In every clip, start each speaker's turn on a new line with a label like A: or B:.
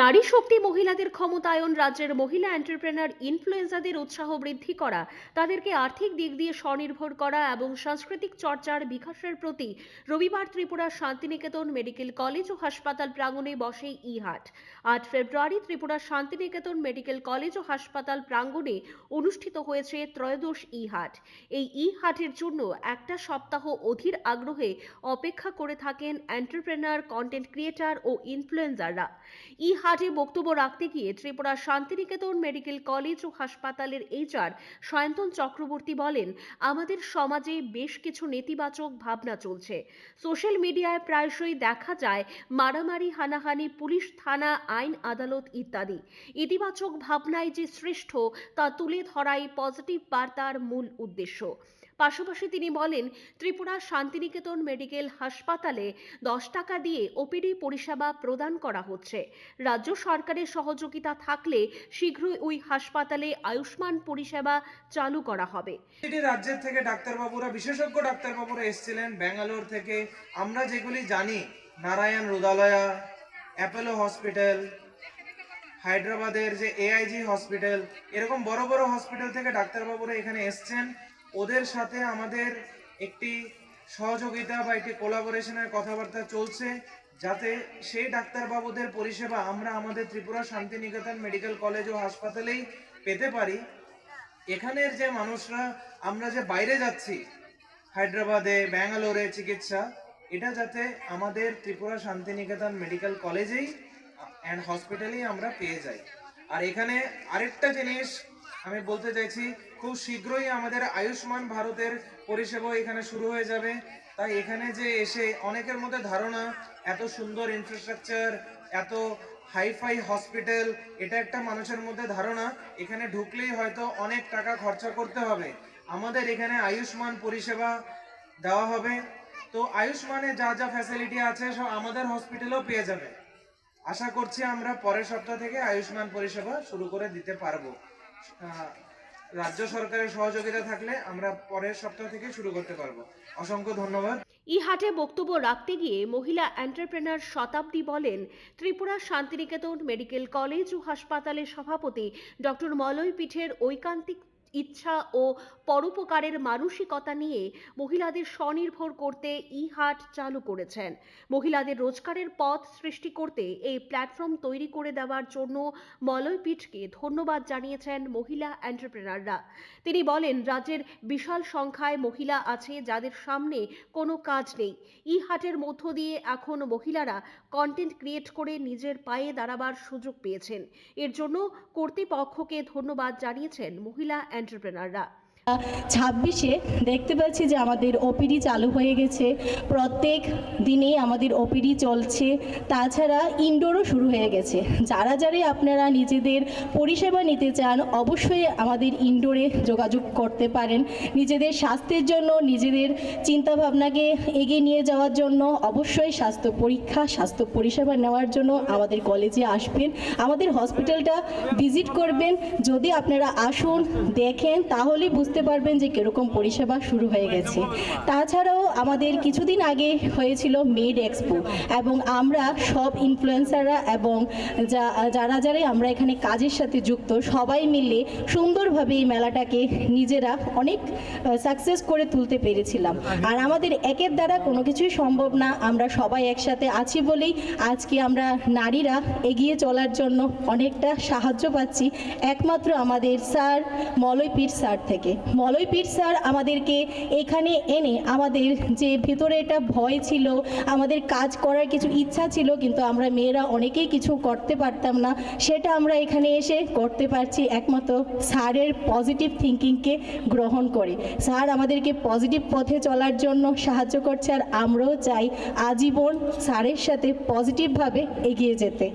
A: নারী শক্তি মহিলাদের ক্ষমতায়ন, রাজ্যের মহিলা এন্টারপ্রেনার ইনফ্লুয়েন্সারদের উৎসাহ বৃদ্ধি করা, তাদেরকে আর্থিক দিক দিয়ে স্বনির্ভর করা এবং সাংস্কৃতিক চর্চার বিকাশের প্রতি রবিবার ত্রিপুরার শান্তিনিকেতন মেডিকেল কলেজ ও হাসপাতাল প্রাঙ্গণে বসে ই-হাট। 8 ফেব্রুয়ারি ত্রিপুরার শান্তিনিকেতন মেডিকেল কলেজ ও হাসপাতাল প্রাঙ্গণে অনুষ্ঠিত হয়েছে ত্রয়োদশ ই-হাট। এই ই-হাটের জন্য একটা সপ্তাহ অধীর আগ্রহে অপেক্ষা করে থাকেন এন্টারপ্রেনার, কন্টেন্ট ক্রিয়েটার ও ইনফ্লুয়েন্সাররা। ই-হাটে বক্তব্য রাখতে গিয়ে ত্রিপুরা শান্তিনিকেতন মেডিকেল কলেজ ও হাসপাতালের এইচআর সায়ন্তন চক্রবর্তী বলেন, আমাদের সমাজে বেশ কিছু নেতিবাচক ভাবনা চলছে। সোশ্যাল মিডিয়ায় প্রায়শই দেখা যায় মারামারি, হানাহানি, পুলিশ, থানা, আইন আদালত ইত্যাদি। ইতিবাচক ভাবনায় যে শ্রেষ্ঠ তা তুলে ধরাই পজিটিভ বার্তার মূল উদ্দেশ্য। পাশাপাশি তিনি বলেন, ত্রিপুরা শান্তিনিকেতন মেডিকেল হাসপাতালে 10 টাকা দিয়ে ওপিডি পরিষেবা প্রদান করা হচ্ছে। রাজ্য সরকারের সহযোগিতা থাকলে শীঘ্রই ওই হাসপাতালে আয়ুষ্মান পরিষেবা চালু করা হবে।
B: রাজ্যের থেকে ডাক্তারবাবুরা, বিশেষজ্ঞ ডাক্তারবাবুরা এসেছিলেন ব্যাঙ্গালোর থেকে। আমরা যেগুলি জানি, নারায়ণ রুদালয়া, অ্যাপোলো হসপিটাল, হায়দ্রাবাদের যে এআইজি হসপিটাল, এরকম বড় বড় হসপিটাল থেকে ডাক্তারবাবুরা এখানে এসছেন। ওদের সাথে আমাদের একটি সহযোগিতা বা একটি কোলাবোরেশনের কথাবার্তা চলছে, যাতে সেই ডাক্তারবাবুদের পরিষেবা আমরা আমাদের ত্রিপুরা শান্তিনিকেতন মেডিকেল কলেজ ও হাসপাতালেই পেতে পারি। এখানের যে মানুষরা, আমরা যে বাইরে যাচ্ছি হায়দ্রাবাদে, ব্যাঙ্গালোরে চিকিৎসা, এটা যাতে আমাদের ত্রিপুরা শান্তিনিকেতন মেডিকেল কলেজেই অ্যান্ড হসপিটালেই আমরা পেয়ে যাই। আর এখানে আরেকটা জিনিস আমি বলতে চাইছি, খুব শীঘ্রই আমাদের আয়ুষ্মান ভারতের পরিষেবা এখানে শুরু হয়ে যাবে। তাই এখানে যে এসে অনেকের মধ্যে ধারণা, এত সুন্দর ইনফ্রাস্ট্রাকচার, এত হাইফাই হসপিটাল, এটা একটা মানুষের মধ্যে ধারণা, এখানে ঢুকলেই হয়তো অনেক টাকা খরচা করতে হবে। আমাদের এখানে আয়ুষ্মান পরিষেবা দেওয়া হবে। তো আয়ুষ্মানে যা যা ফ্যাসিলিটি আছে সব আমাদের হসপিটালেও পেয়ে যাবে। আশা করছি আমরা পরের সপ্তাহ থেকে আয়ুষ্মান পরিষেবা শুরু করে দিতে পারবো। রাজ্য সরকারের সহযোগিতা থাকলে আমরা পরের সপ্তাহ থেকে শুরু করতে পারবো। অসংখ্য ধন্যবাদ।
A: ই-হাটে বক্তব্য রাখতে গিয়ে মহিলা এন্টারপ্রেনার শতাব্দী বলেন, ত্রিপুরা শান্তিনিকেতন মেডিকেল কলেজ ও হাসপাতালের সভাপতি ডক্টর মলয় পীঠের ঐকান্তিক ইচ্ছা ও পরোপকারের মানসিকতা নিয়ে মহিলাদের স্বনির্ভর করতে ই-হাট চালু করেছেন। মহিলাদের রোজগারের পথ সৃষ্টি করতে এই প্ল্যাটফর্ম তৈরি করে দেওয়ার জন্য মলয় পীঠকে ধন্যবাদ জানিয়েছেন মহিলা এন্টারপ্রেনাররা। তিনি বলেন, রাজ্যের বিশাল সংখ্যায় মহিলা আছে যাদের সামনে কোনো কাজ নেই। ই-হাটের মধ্য দিয়ে এখন মহিলারা কন্টেন্ট ক্রিয়েট করে নিজের পায়ে দাঁড়াবার সুযোগ পেয়েছেন। এর জন্য কর্তৃপক্ষকে ধন্যবাদ জানিয়েছেন মহিলা এন্টারপ্রেনাররা।
C: 26-এ দেখতে পাচ্ছি যে আমাদের ওপিডি চালু হয়ে গেছে। প্রত্যেক দিনেই আমাদের ওপিডি চলছে। তাছাড়া ইনডোরও শুরু হয়ে গেছে। যারা আপনারা নিজেদের পরিষেবা নিতে চান, অবশ্যই আমাদের ইনডোরে যোগাযোগ করতে পারেন। নিজেদের স্বাস্থ্যের জন্য, নিজেদের চিন্তাভাবনাকে এগিয়ে নিয়ে যাওয়ার জন্য অবশ্যই স্বাস্থ্য পরীক্ষা, স্বাস্থ্য পরিষেবা নেওয়ার জন্য আমাদের কলেজে আসবেন, আমাদের হসপিটালটা ভিজিট করবেন। যদি আপনারা আসুন, দেখেন, তাহলে বুঝতে পারবেন যে কিরকম পরিষেবা শুরু হয়ে গেছে। তাছাড়াও আমাদের কিছুদিন আগে হয়েছিল মেড এক্সপো, এবং আমরা সব ইনফ্লুয়েন্সাররা এবং যারা আমরা এখানে কাজের সাথে যুক্ত সবাই মিলে সুন্দরভাবে এই মেলাটাকে নিজেরা অনেক সাকসেস করে তুলতে পেরেছিলাম। আর আমাদের একের দ্বারা কোনো কিছুই সম্ভব না, আমরা সবাই একসাথে আছি বলেই আজকে আমরা নারীরা এগিয়ে চলার জন্য অনেকটা সাহায্য পাচ্ছি, একমাত্র আমাদের স্যার মলয় পীঠ স্যার থেকে। মলয় পীঠ স্যার আমাদেরকে এখানে এনে, আমাদের যে ভেতরে একটা ভয় ছিল, আমাদের কাজ করার কিছু ইচ্ছা ছিল কিন্তু আমরা মেয়েরা অনেকেই কিছু করতে পারতাম না, সেটা আমরা এখানে এসে করতে পারছি একমাত্র স্যারের পজিটিভ থিঙ্কিংকে গ্রহণ করে। স্যার আমাদেরকে পজিটিভ পথে চলার জন্য সাহায্য করছে, আর আমরাও চাই আজীবন স্যারের সাথে পজিটিভভাবে এগিয়ে যেতে।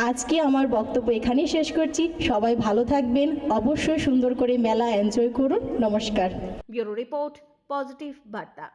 C: আজকে আমার বক্তব্য এখানেই শেষ করছি। সবাই ভালো থাকবেন, অবশ্যই সুন্দর করে মেলা এনজয় করুন। নমস্কার।
A: ব্যুরো রিপোর্ট, পজিটিভ বার্তা।